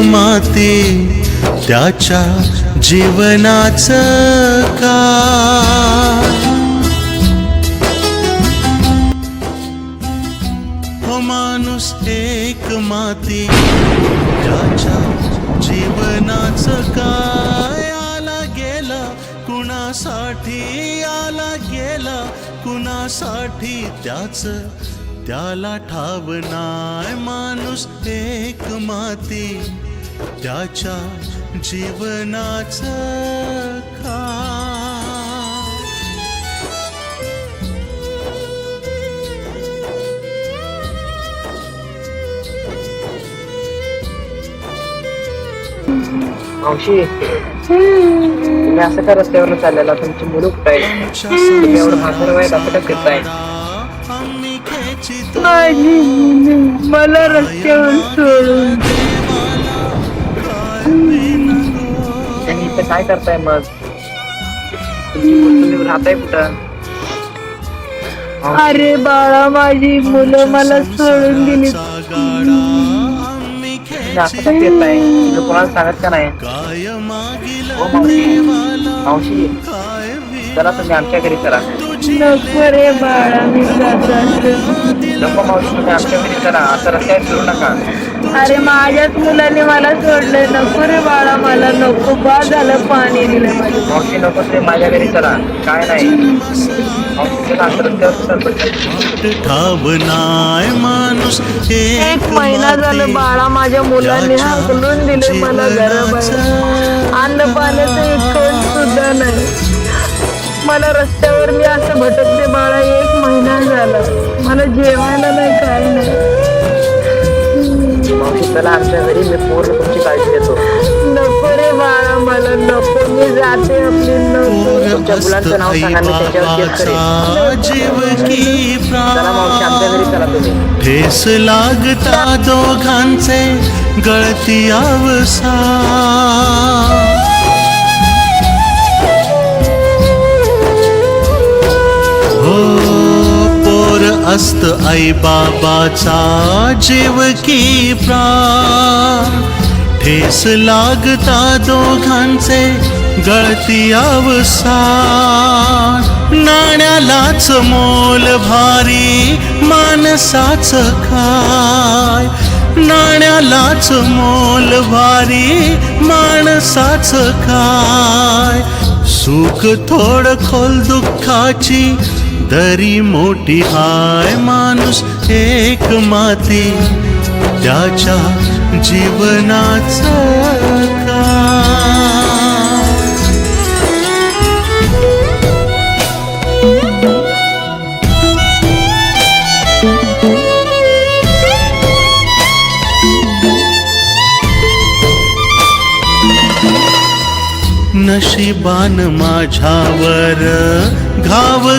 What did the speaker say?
माती त्याच्या जीवनाचं काय? हो माणूस एक माती त्याच्या जीवनाचं काय? आला गेला कुणासाठी, आला गेला कुणासाठी, त्याला ठाव नाय. माणूस एक माती त्याच्या जीवनाचं काय? मावशी, तुम्ही असं का रस्त्यावर चाललेला? तुमची मुलं कुठं आहे? तुम्ही एवढं म्हातारं वयात असं का फिरताय? माझी मुलं मला रस्त्यावर सोडून त्यांनी इथं काय करताय मग? तुम्ही राहताय कुठं? अरे बाळा, माझी मुलं मला सोडून दिली. असं का फिरताय? तुम्ही कोणाला सांगत का नाही? हो मावशी, चला तुम्ही आमच्या घरी चला. नको रे बाळा, मी नको मावशी, तुम्ही आमच्या घरी चला. आता रस्त्यावर फिरू नका. अरे माझ्याच मुलांनी मला सोडलंय. नको रे बाळा, मला नको. बा झालं पाणी दिलं माझ्या. मावशी नको, तुम्ही माझ्या घरी चला. काय नाही मावशी, चला आता रस्त्यावर ठाव नाय. माणूस एक महिना झालं बाळा, माझ्या मुलांनी हाकलून दिले मला घराबाहेर. अन्न पाण्याचं एक सुद्धा नाही. मला रस्त्यावर मी असं भटकते बाळा. एक महिना झाला, मला जेवायला नाही, काय नाही. मावशी चला आमच्या घरी, मी पूर्ण तुमची काळजी घेतो. नको रे बाळा, मला नको. मी जाते आपली. नको. तुमच्या मुलांचं नाव सांगा, मी त्याच्यावर केस करेन. चला मावशी, आमच्या घरी चला तुम्ही. ठेस लागता दोघांचे गळती अवसा. अस्त आई बाबाचा जीव की प्राण. ठेस लागता दोघांचे गळती अवसान. नाण्यालाच मोल भारी माणसाचं काय? नाण्यालाच मोल भारी माणसाचं काय? सुख थोडं खोल दुःखाची दरी मोठी हाय. माणूस एक माती त्याच्या जीवनाचं काय? नशिबान माझ्यावर घाव